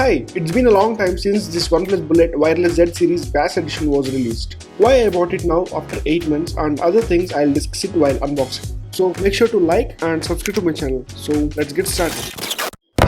Hi, it's been a long time since this OnePlus Bullet Wireless Z Series Bass Edition was released. Why I bought it now after 8 months and other things I'll discuss it while unboxing. So make sure to like and subscribe to my channel. So let's get started.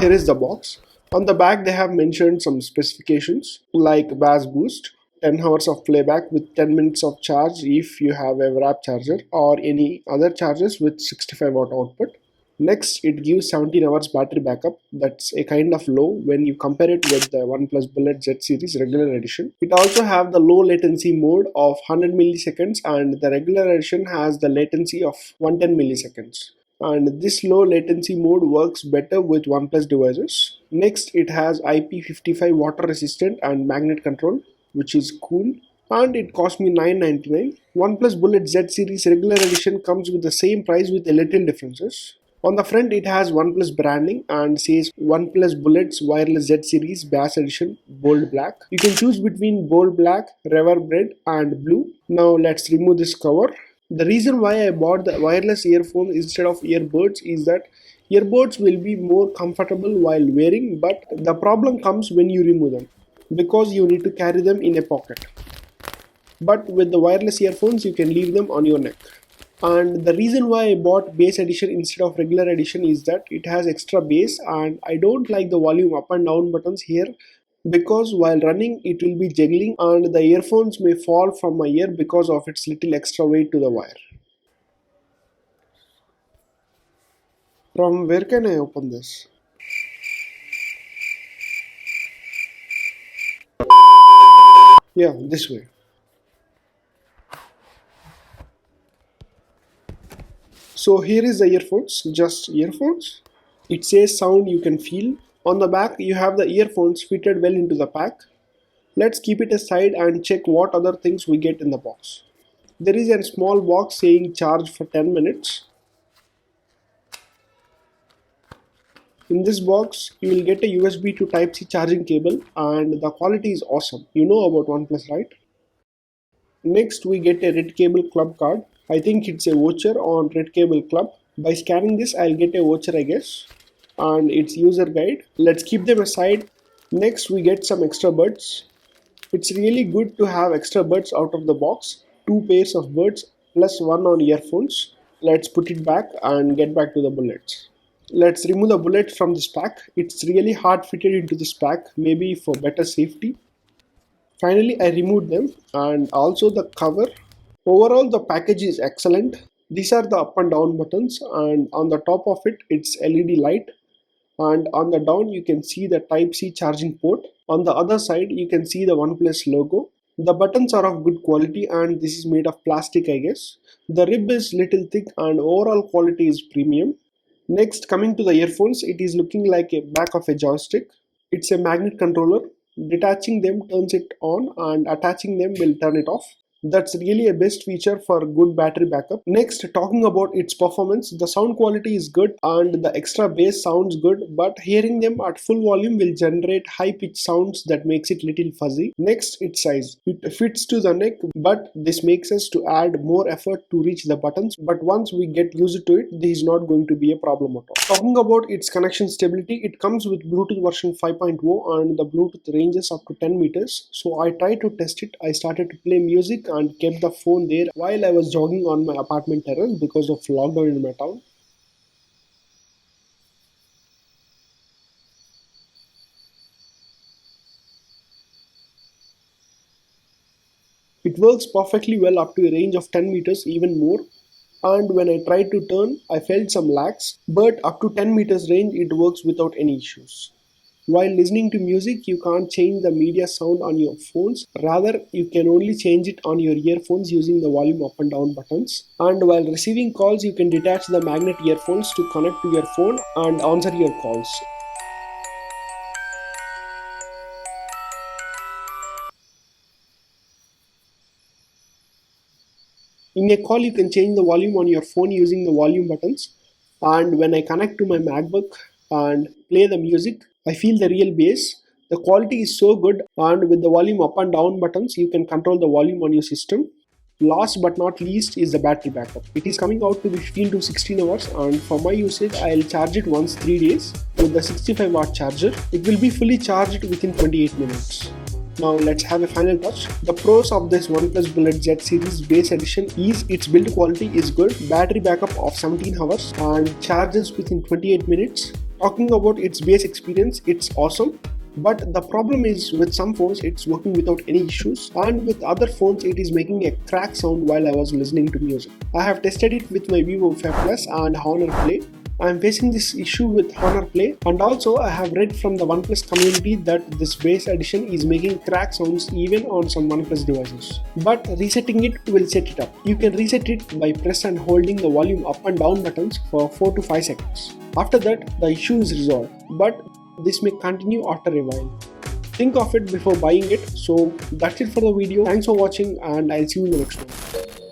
Here is the box. On the back they have mentioned some specifications like Bass Boost, 10 hours of playback with 10 minutes of charge if you have a wrap charger or any other chargers with 65 watt output. Next, it gives 17 hours battery backup. That's a kind of low when you compare it with the OnePlus Bullet Z series regular edition. It also have the low latency mode of 100 milliseconds and the regular edition has the latency of 110 milliseconds. And this low latency mode works better with OnePlus devices. Next, it has IP55 water resistant and magnet control, which is cool. And it cost me $9.99. OnePlus Bullet Z series regular edition comes with the same price with a little differences. On the front it has OnePlus branding and says OnePlus Bullets Wireless Z Series Bass Edition Bold Black. You can choose between Bold Black, Reverb Red and Blue. Now let's remove this cover. The reason why I bought the wireless earphones instead of earbuds is that earbuds will be more comfortable while wearing, but the problem comes when you remove them because you need to carry them in a pocket. But with the wireless earphones you can leave them on your neck. And the reason why I bought bass edition instead of regular edition is that it has extra bass and I don't like the volume up and down buttons here because while running it will be jiggling and the earphones may fall from my ear because of its little extra weight to the wire. From where can I open this? Yeah, this way. So here is the earphones, just earphones. It says sound you can feel. On the back you have the earphones fitted well into the pack. Let's keep it aside and check what other things we get in the box. There is a small box saying charge for 10 minutes. In this box you will get a USB to Type-C charging cable and the quality is awesome. You know about OnePlus, right? Next we get a Red Cable Club card. I think it's a voucher on Red Cable Club. By scanning this I'll get a voucher I guess. And its user guide. Let's keep them aside. Next we get some extra buds. It's really good to have extra buds out of the box. 2 pairs of buds plus 1 on earphones. Let's put it back and get back to the bullets. Let's remove the bullets from this pack. It's really hard fitted into this pack, maybe for better safety. Finally, I removed them and also the cover. Overall, the package is excellent. These are the up and down buttons and on the top of it, it's LED light. And on the down, you can see the Type-C charging port. On the other side, you can see the OnePlus logo. The buttons are of good quality and this is made of plastic, I guess. The rib is little thick and overall quality is premium. Next, coming to the earphones, it is looking like a back of a joystick. It's a magnet controller. Detaching them turns it on and attaching them will turn it off. That's really a best feature for good battery backup. Next, talking about its performance, the sound quality is good and the extra bass sounds good, but hearing them at full volume will generate high pitch sounds that makes it little fuzzy. Next, its size. It fits to the neck, but this makes us to add more effort to reach the buttons, but once we get used to it, this is not going to be a problem at all. Talking about its connection stability, it comes with Bluetooth version 5.0 and the Bluetooth ranges up to 10 meters. So I tried to test it. I started to play music and kept the phone there while I was jogging on my apartment terrace because of lockdown in my town. It works perfectly well up to a range of 10 meters, even more. And when I tried to turn, I felt some lags, but up to 10 meters range it works without any issues. While listening to music, you can't change the media sound on your phones. Rather, you can only change it on your earphones using the volume up and down buttons. And while receiving calls, you can detach the magnet earphones to connect to your phone and answer your calls. In a call, you can change the volume on your phone using the volume buttons. And when I connect to my MacBook and play the music, I feel the real bass. The quality is so good, and with the volume up and down buttons, you can control the volume on your system. Last but not least is the battery backup. It is coming out to be 15 to 16 hours, and for my usage I'll charge it once 3 days with the 65 watt charger. It will be fully charged within 28 minutes. Now let's have a final touch. The pros of this OnePlus Bullet Z series base edition is its build quality is good, battery backup of 17 hours and charges within 28 minutes. Talking about its base experience, it's awesome. But the problem is with some phones it's working without any issues, and with other phones it is making a crack sound while I was listening to music. I have tested it with my Vivo V Plus and Honor Play. I am facing this issue with Honor Play, and also I have read from the OnePlus community that this base edition is making crack sounds even on some OnePlus devices. But resetting it will set it up. You can reset it by press and holding the volume up and down buttons for 4 to 5 seconds. After that the issue is resolved, but this may continue after a while. Think of it before buying it. So that's it for the video. Thanks for watching and I'll see you in the next one.